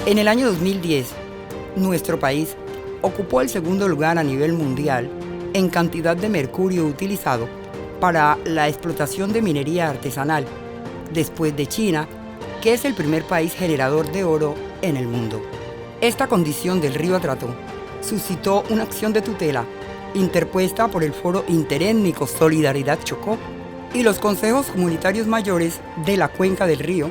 En el año 2010, nuestro país ocupó el segundo lugar a nivel mundial en cantidad de mercurio utilizado para la explotación de minería artesanal, después de China, que es el primer país generador de oro en el mundo. Esta condición del río Atrato suscitó una acción de tutela interpuesta por el Foro Interétnico Solidaridad Chocó y los consejos comunitarios mayores de la cuenca del río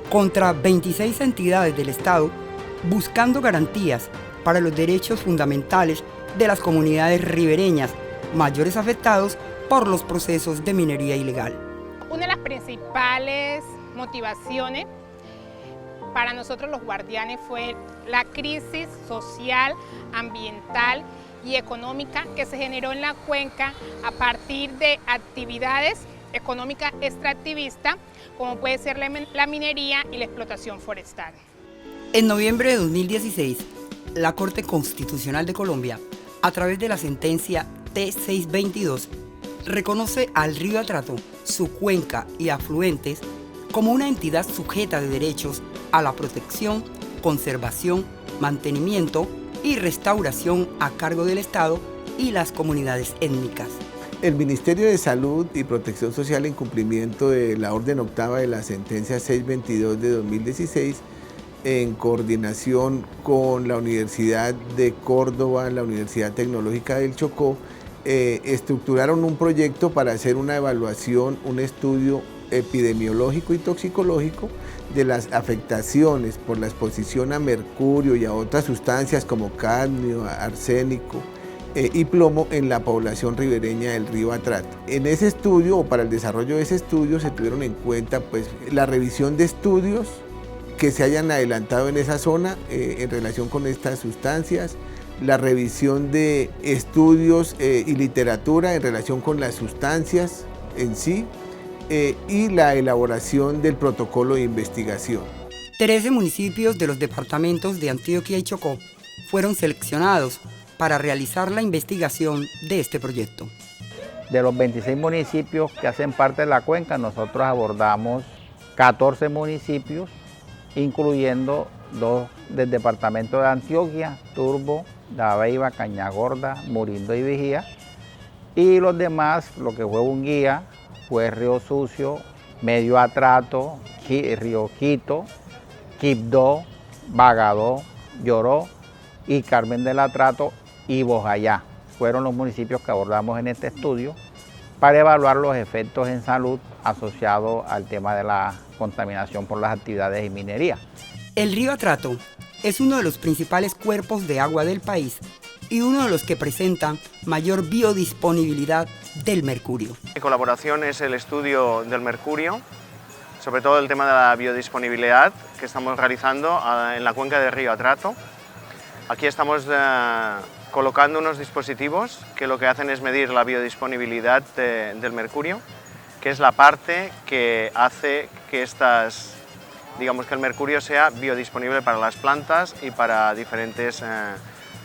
contra 26 entidades del Estado, buscando garantías para los derechos fundamentales de las comunidades ribereñas mayores afectados por los procesos de minería ilegal. Una de las principales motivaciones para nosotros los guardianes fue la crisis social, ambiental y económica que se generó en la cuenca a partir de actividades económicas extractivistas, como puede ser la minería y la explotación forestal. En noviembre de 2016, la Corte Constitucional de Colombia, a través de la sentencia T-622, reconoce al río Atrato, su cuenca y afluentes como una entidad sujeta de derechos a la protección, conservación, mantenimiento y restauración a cargo del Estado y las comunidades étnicas. El Ministerio de Salud y Protección Social, en cumplimiento de la orden octava de la sentencia 622 de 2016, en coordinación con la Universidad de Córdoba, la Universidad Tecnológica del Chocó, estructuraron un proyecto para hacer una evaluación, un estudio epidemiológico y toxicológico de las afectaciones por la exposición a mercurio y a otras sustancias como cadmio, arsénico y plomo en la población ribereña del río Atrato. En ese estudio, o para el desarrollo de ese estudio, se tuvieron en cuenta la revisión de estudios que se hayan adelantado en esa zona en relación con estas sustancias, la revisión de estudios y literatura en relación con las sustancias en sí, y la elaboración del protocolo de investigación. 13 municipios de los departamentos de Antioquia y Chocó fueron seleccionados para realizar la investigación de este proyecto. De los 26 municipios que hacen parte de la cuenca, nosotros abordamos 14 municipios, incluyendo 2 del departamento de Antioquia, Turbo, Dabeiba, Cañagorda, Murindo y Vigía, y los demás, lo que fue un guía, fue Río Sucio, Medio Atrato, Río Quito, Quibdó, Bagadó, Lloró y Carmen del Atrato y Bojayá. Fueron los municipios que abordamos en este estudio para evaluar los efectos en salud asociados al tema de la contaminación por las actividades de minería. El río Atrato es uno de los principales cuerpos de agua del país y uno de los que presentan mayor biodisponibilidad del mercurio. Mi colaboración es el estudio del mercurio, sobre todo el tema de la biodisponibilidad que estamos realizando en la cuenca del río Atrato. Aquí estamos colocando unos dispositivos que lo que hacen es medir la biodisponibilidad del mercurio, que es la parte que hace que que el mercurio sea biodisponible para las plantas y para diferentes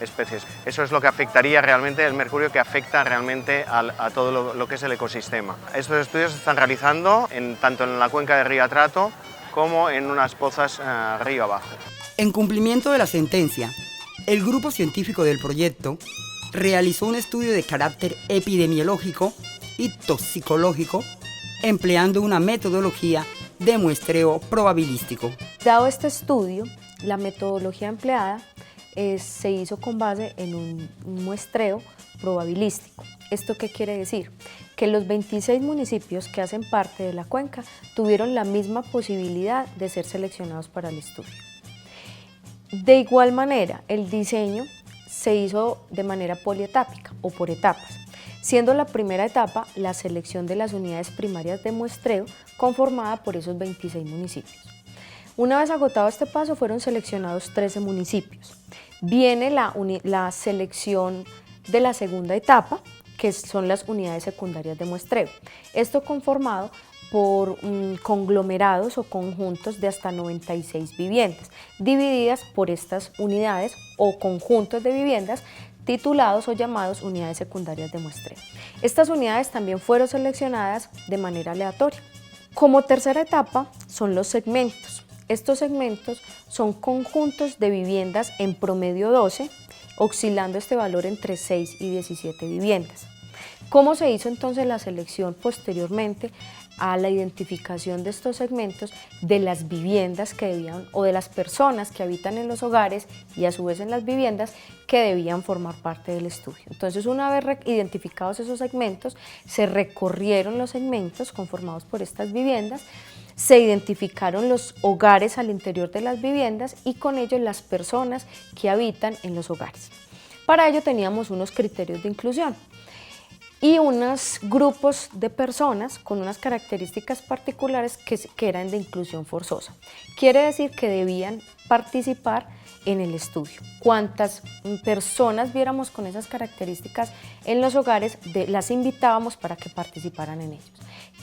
especies. Eso es lo que afectaría realmente, el mercurio que afecta realmente a todo lo que es el ecosistema. Estos estudios se están realizando tanto en la cuenca del río Atrato como en unas pozas río abajo. En cumplimiento de la sentencia, el grupo científico del proyecto realizó un estudio de carácter epidemiológico y toxicológico empleando una metodología de muestreo probabilístico. Dado este estudio, la metodología empleada se hizo con base en un muestreo probabilístico. ¿Esto qué quiere decir? Que los 26 municipios que hacen parte de la cuenca tuvieron la misma posibilidad de ser seleccionados para el estudio. De igual manera, el diseño se hizo de manera polietápica o por etapas, siendo la primera etapa la selección de las unidades primarias de muestreo conformada por esos 26 municipios. Una vez agotado este paso, fueron seleccionados 13 municipios. Viene la selección de la segunda etapa, que son las unidades secundarias de muestreo. Esto conformado por conglomerados o conjuntos de hasta 96 viviendas, divididas por estas unidades o conjuntos de viviendas titulados o llamados unidades secundarias de muestreo. Estas unidades también fueron seleccionadas de manera aleatoria. Como tercera etapa son los segmentos. Estos segmentos son conjuntos de viviendas en promedio 12, oscilando este valor entre 6 y 17 viviendas. ¿Cómo se hizo entonces la selección posteriormente a la identificación de estos segmentos de las viviendas que debían, o de las personas que habitan en los hogares y a su vez en las viviendas que debían formar parte del estudio? Entonces, una vez identificados esos segmentos, se recorrieron los segmentos conformados por estas viviendas, se identificaron los hogares al interior de las viviendas y con ello las personas que habitan en los hogares. Para ello teníamos unos criterios de inclusión y unos grupos de personas con unas características particulares que eran de inclusión forzosa. Quiere decir que debían participar en el estudio. Cuantas personas viéramos con esas características en los hogares, las invitábamos para que participaran en ellos.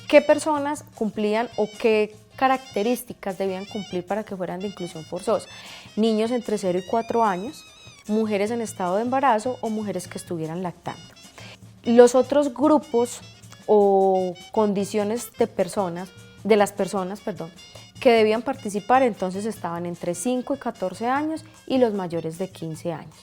¿Qué personas cumplían o qué características debían cumplir para que fueran de inclusión forzosa? Niños entre 0 y 4 años, mujeres en estado de embarazo o mujeres que estuvieran lactando. Los otros grupos o condiciones de las personas que debían participar entonces estaban entre 5 y 14 años y los mayores de 15 años.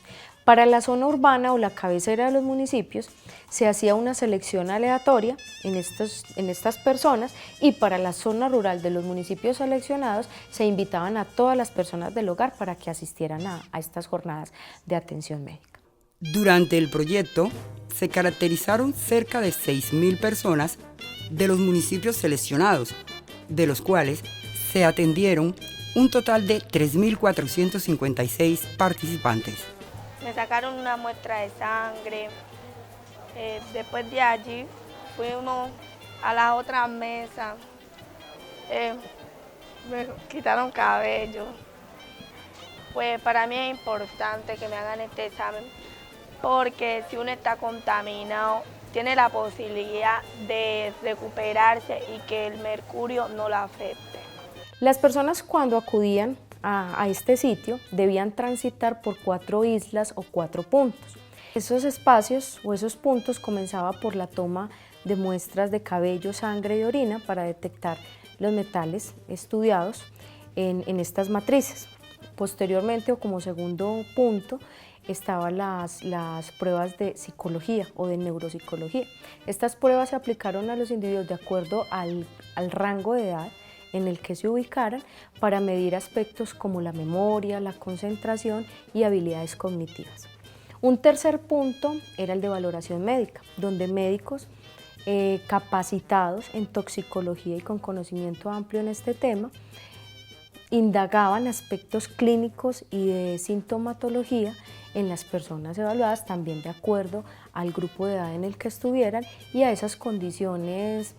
Para la zona urbana o la cabecera de los municipios se hacía una selección aleatoria en estas personas, y para la zona rural de los municipios seleccionados se invitaban a todas las personas del hogar para que asistieran a estas jornadas de atención médica. Durante el proyecto se caracterizaron cerca de 6.000 personas de los municipios seleccionados, de los cuales se atendieron un total de 3.456 participantes. Me sacaron una muestra de sangre, después de allí fuimos a la otra mesa, me quitaron cabello. Pues para mí es importante que me hagan este examen, porque si uno está contaminado, tiene la posibilidad de recuperarse y que el mercurio no lo afecte. Las personas cuando acudían a este sitio debían transitar por 4 islas o 4 puntos. Esos espacios o esos puntos comenzaba por la toma de muestras de cabello, sangre y orina para detectar los metales estudiados en estas matrices. Posteriormente, o como segundo punto, estaban las pruebas de psicología o de neuropsicología. Estas pruebas se aplicaron a los individuos de acuerdo al rango de edad en el que se ubicaran para medir aspectos como la memoria, la concentración y habilidades cognitivas. Un tercer punto era el de valoración médica, donde médicos capacitados en toxicología y con conocimiento amplio en este tema indagaban aspectos clínicos y de sintomatología en las personas evaluadas, también de acuerdo al grupo de edad en el que estuvieran y a esas condiciones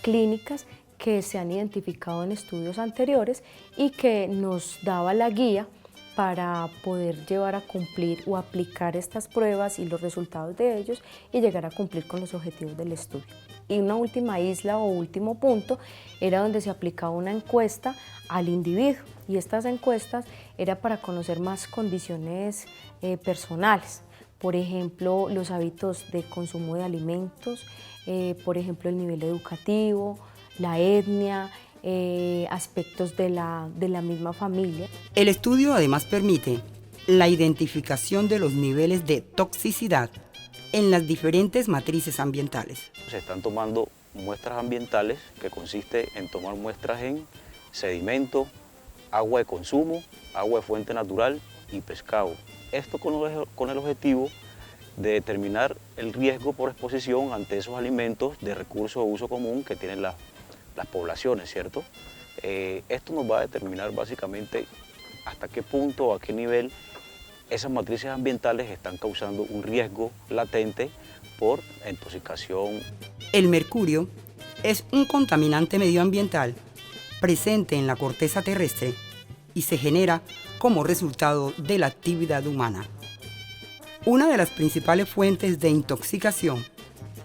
clínicas que se han identificado en estudios anteriores y que nos daba la guía para poder llevar a cumplir o aplicar estas pruebas y los resultados de ellos y llegar a cumplir con los objetivos del estudio. Y una última isla o último punto era donde se aplicaba una encuesta al individuo, y estas encuestas era para conocer más condiciones personales, por ejemplo los hábitos de consumo de alimentos, por ejemplo el nivel educativo, la etnia, aspectos de la misma familia. El estudio además permite la identificación de los niveles de toxicidad en las diferentes matrices ambientales. Se están tomando muestras ambientales, que consiste en tomar muestras en sedimento, agua de consumo, agua de fuente natural y pescado. Esto con el objetivo de determinar el riesgo por exposición ante esos alimentos de recurso de uso común que tienen las poblaciones, ¿cierto? Esto nos va a determinar básicamente hasta qué punto o a qué nivel esas matrices ambientales están causando un riesgo latente por intoxicación. El mercurio es un contaminante medioambiental presente en la corteza terrestre y se genera como resultado de la actividad humana. Una de las principales fuentes de intoxicación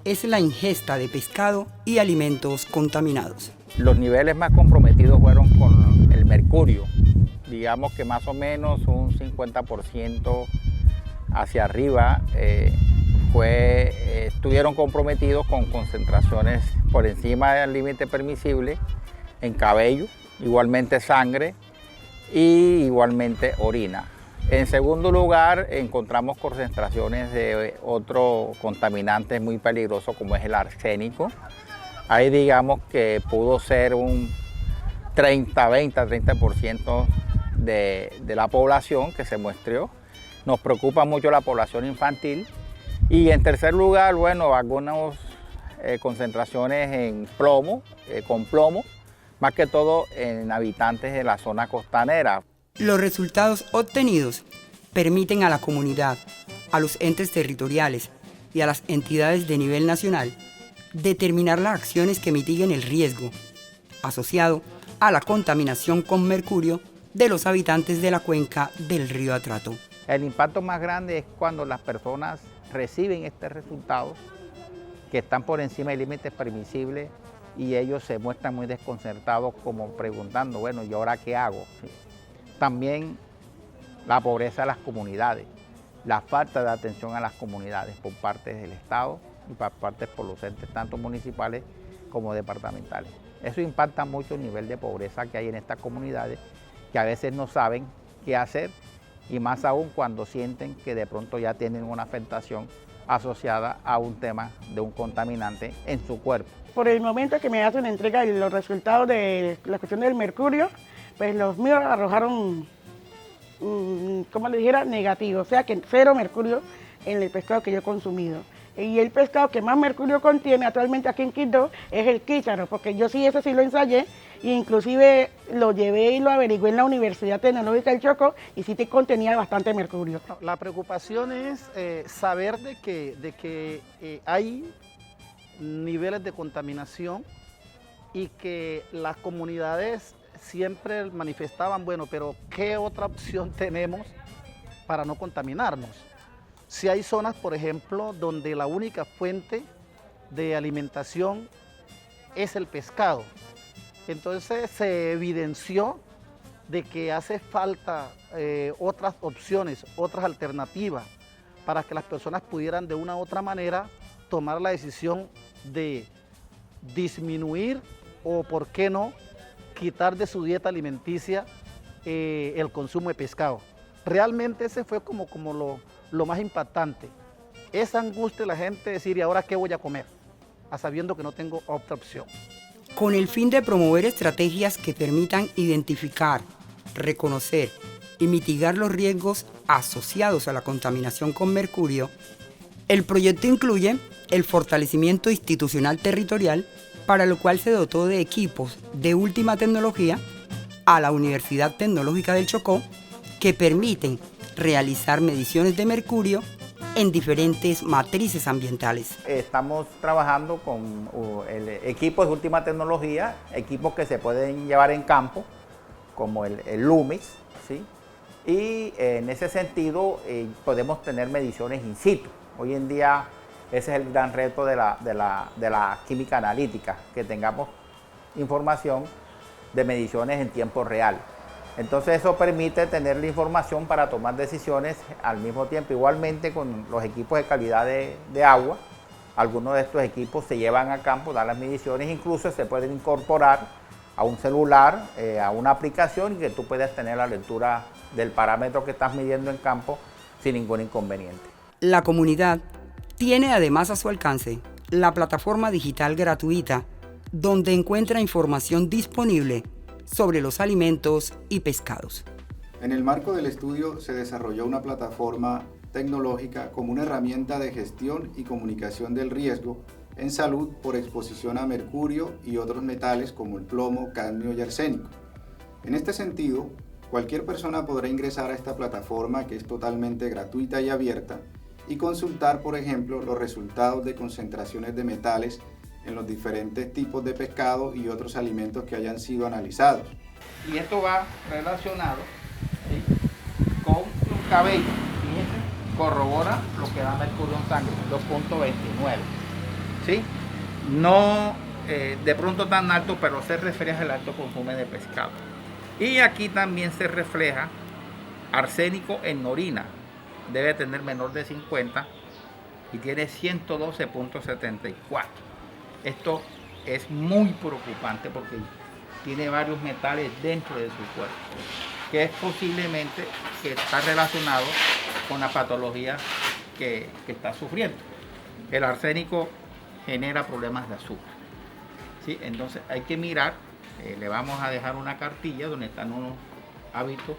es la ingesta de pescado y alimentos contaminados. Los niveles más comprometidos fueron con el mercurio, digamos que más o menos un 50% hacia arriba estuvieron comprometidos con concentraciones por encima del límite permisible en cabello, igualmente sangre y igualmente orina. En segundo lugar, encontramos concentraciones de otro contaminante muy peligroso como es el arsénico. Ahí digamos que pudo ser un 30% de la población que se muestreó. Nos preocupa mucho la población infantil. Y en tercer lugar, bueno, algunas concentraciones en plomo, con plomo, más que todo en habitantes de la zona costanera. Los resultados obtenidos permiten a la comunidad, a los entes territoriales y a las entidades de nivel nacional determinar las acciones que mitiguen el riesgo asociado a la contaminación con mercurio de los habitantes de la cuenca del río Atrato. El impacto más grande es cuando las personas reciben estos resultados que están por encima del límite permisible y ellos se muestran muy desconcertados como preguntando, bueno, ¿y ahora qué hago? También la pobreza de las comunidades, la falta de atención a las comunidades por parte del Estado y por parte de los entes tanto municipales como departamentales. Eso impacta mucho el nivel de pobreza que hay en estas comunidades que a veces no saben qué hacer y más aún cuando sienten que de pronto ya tienen una afectación asociada a un tema de un contaminante en su cuerpo. Por el momento que me hacen entrega de los resultados de la cuestión del mercurio, pues los míos arrojaron, como le dijera, negativo, o sea que 0 mercurio en el pescado que yo he consumido. Y el pescado que más mercurio contiene actualmente aquí en Quito es el chícharo, porque yo sí, ese sí lo ensayé, e inclusive lo llevé y lo averigué en la Universidad Tecnológica del Chocó y sí contenía bastante mercurio. La preocupación es saber de que hay niveles de contaminación y que las comunidades siempre manifestaban, bueno, pero ¿qué otra opción tenemos para no contaminarnos? Si hay zonas, por ejemplo, donde la única fuente de alimentación es el pescado. Entonces se evidenció de que hace falta otras opciones, otras alternativas para que las personas pudieran de una u otra manera tomar la decisión de disminuir o, por qué no, quitar de su dieta alimenticia el consumo de pescado. Realmente ese fue como lo más impactante. Esa angustia de la gente de decir, ¿y ahora qué voy a comer? A sabiendo que no tengo otra opción. Con el fin de promover estrategias que permitan identificar, reconocer y mitigar los riesgos asociados a la contaminación con mercurio, el proyecto incluye el fortalecimiento institucional territorial, para lo cual se dotó de equipos de última tecnología a la Universidad Tecnológica del Chocó que permiten realizar mediciones de mercurio en diferentes matrices ambientales. Estamos trabajando con equipos de última tecnología, equipos que se pueden llevar en campo, como el Lumix, ¿sí? Y en ese sentido podemos tener mediciones in situ. Hoy en día ese es el gran reto de la química analítica, que tengamos información de mediciones en tiempo real. Entonces eso permite tener la información para tomar decisiones al mismo tiempo. Igualmente con los equipos de calidad de agua, algunos de estos equipos se llevan a campo, dan las mediciones, incluso se pueden incorporar a un celular, a una aplicación y que tú puedas tener la lectura del parámetro que estás midiendo en campo sin ningún inconveniente. La comunidad tiene además a su alcance la plataforma digital gratuita donde encuentra información disponible sobre los alimentos y pescados. En el marco del estudio se desarrolló una plataforma tecnológica como una herramienta de gestión y comunicación del riesgo en salud por exposición a mercurio y otros metales como el plomo, cadmio y arsénico. En este sentido, cualquier persona podrá ingresar a esta plataforma que es totalmente gratuita y abierta y consultar, por ejemplo, los resultados de concentraciones de metales en los diferentes tipos de pescado y otros alimentos que hayan sido analizados. Y esto va relacionado, ¿sí?, con un cabello. Fíjense, corrobora lo que da mercurio en sangre, 2.29. ¿Sí? No de pronto tan alto, pero se refleja el alto consumo de pescado. Y aquí también se refleja arsénico en orina. Debe tener menor de 50 y tiene 112.74. Esto es muy preocupante porque tiene varios metales dentro de su cuerpo, que es posiblemente que está relacionado con la patología que está sufriendo. El arsénico genera problemas de azúcar, ¿sí? Entonces hay que mirar, le vamos a dejar una cartilla donde están unos hábitos,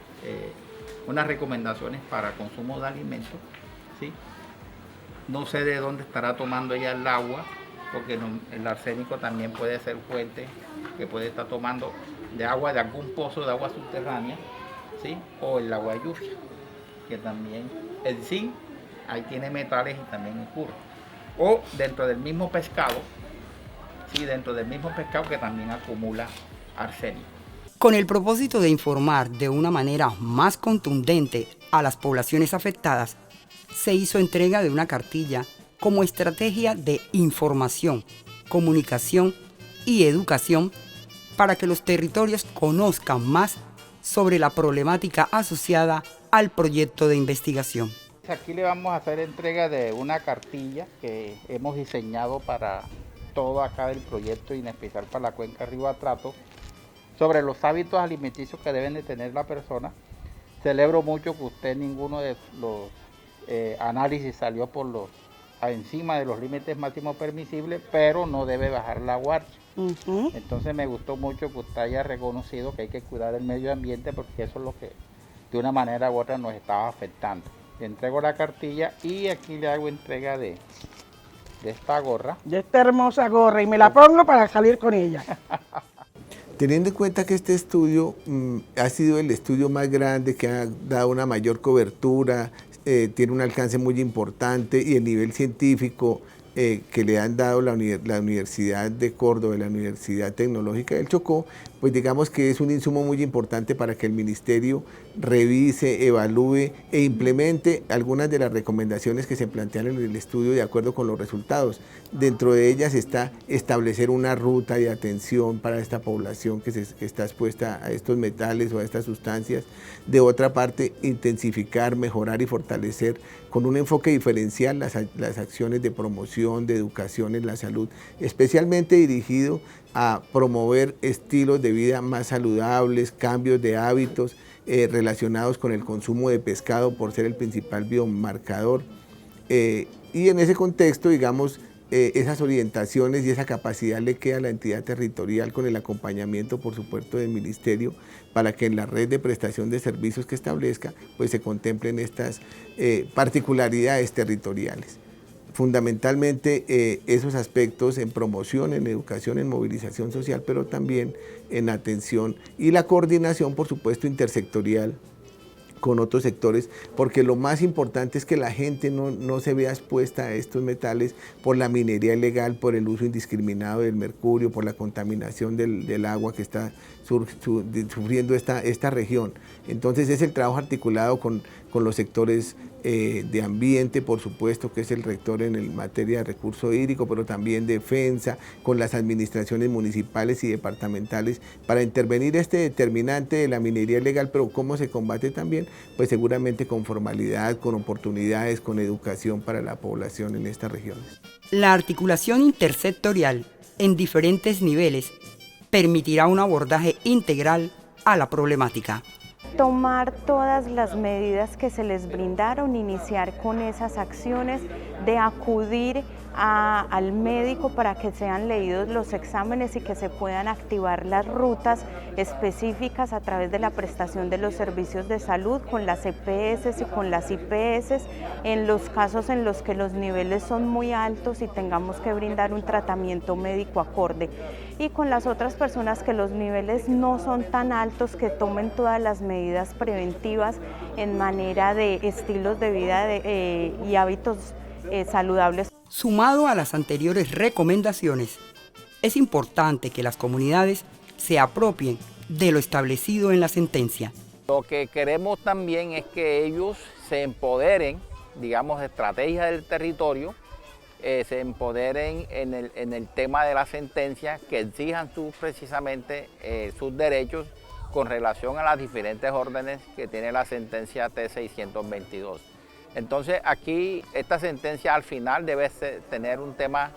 unas recomendaciones para consumo de alimentos, ¿sí? No sé de dónde estará tomando ella el agua, porque el arsénico también puede ser fuente, que puede estar tomando de agua de algún pozo de agua subterránea, ¿sí? O el agua de lluvia, que también el zinc ahí tiene metales y también ocurre. O dentro del mismo pescado, ¿sí? Dentro del mismo pescado que también acumula arsénico. Con el propósito de informar de una manera más contundente a las poblaciones afectadas, se hizo entrega de una cartilla como estrategia de información, comunicación y educación para que los territorios conozcan más sobre la problemática asociada al proyecto de investigación. Aquí le vamos a hacer entrega de una cartilla que hemos diseñado para todo acá del proyecto y en especial para la cuenca Río Atrato, sobre los hábitos alimenticios que deben de tener la persona. Celebro mucho que usted ninguno de los análisis salió por encima de los límites máximos permisibles, pero no debe bajar la guardia. Entonces me gustó mucho que usted haya reconocido que hay que cuidar el medio ambiente, porque eso es lo que de una manera u otra nos estaba afectando. Le entrego la cartilla y aquí le hago entrega de esta gorra. De esta hermosa gorra, y me la pongo para salir con ella. Teniendo en cuenta que este estudio ha sido el estudio más grande, que ha dado una mayor cobertura, tiene un alcance muy importante, y el nivel científico que le han dado la Universidad de Córdoba y la Universidad Tecnológica del Chocó, pues digamos que es un insumo muy importante para que el ministerio revise, evalúe e implemente algunas de las recomendaciones que se plantean en el estudio de acuerdo con los resultados. Dentro de ellas está establecer una ruta de atención para esta población que está expuesta a estos metales o a estas sustancias. De otra parte, intensificar, mejorar y fortalecer con un enfoque diferencial las acciones de promoción, de educación en la salud, especialmente dirigido a promover estilos de vida más saludables, cambios de hábitos relacionados con el consumo de pescado por ser el principal biomarcador. Y en ese contexto, digamos, esas orientaciones y esa capacidad le queda a la entidad territorial con el acompañamiento, por supuesto, del ministerio, para que en la red de prestación de servicios que establezca, pues se contemplen estas particularidades territoriales. Fundamentalmente esos aspectos en promoción, en educación, en movilización social, pero también en atención y la coordinación, por supuesto, intersectorial con otros sectores, porque lo más importante es que la gente no se vea expuesta a estos metales por la minería ilegal, por el uso indiscriminado del mercurio, por la contaminación del agua que está sufriendo esta región. Entonces es el trabajo articulado con los sectores de ambiente, por supuesto, que es el rector en materia de recurso hídrico, pero también defensa, con las administraciones municipales y departamentales, para intervenir este determinante de la minería ilegal, pero cómo se combate también, pues seguramente con formalidad, con oportunidades, con educación para la población en estas regiones. La articulación intersectorial en diferentes niveles permitirá un abordaje integral a la problemática. Tomar todas las medidas que se les brindaron, iniciar con esas acciones de acudir al médico para que sean leídos los exámenes y que se puedan activar las rutas específicas a través de la prestación de los servicios de salud con las EPS y con las IPS en los casos en los que los niveles son muy altos y tengamos que brindar un tratamiento médico acorde, y con las otras personas que los niveles no son tan altos, que tomen todas las medidas preventivas en manera de estilos de vida y hábitos saludables. Sumado a las anteriores recomendaciones, es importante que las comunidades se apropien de lo establecido en la sentencia. Lo que queremos también es que ellos se empoderen, digamos, de estrategia del territorio, se empoderen en el tema de la sentencia, que exijan precisamente sus derechos con relación a las diferentes órdenes que tiene la sentencia T622. Entonces aquí esta sentencia al final debe tener un tema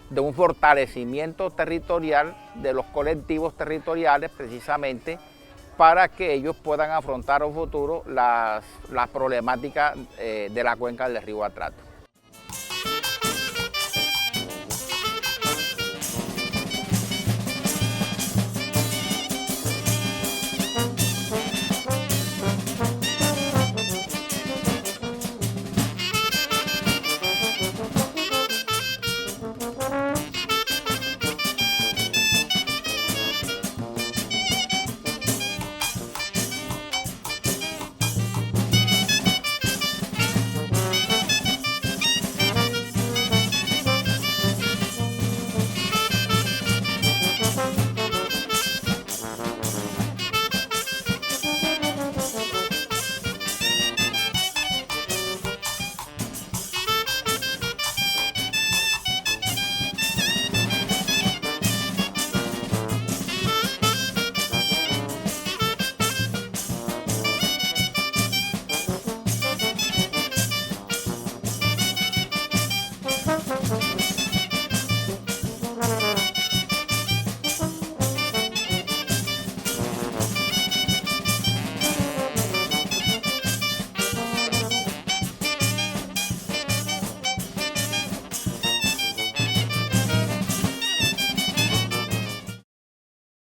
de un fortalecimiento territorial de los colectivos territoriales, precisamente para que ellos puedan afrontar a un futuro las problemáticas de la cuenca del río Atrato.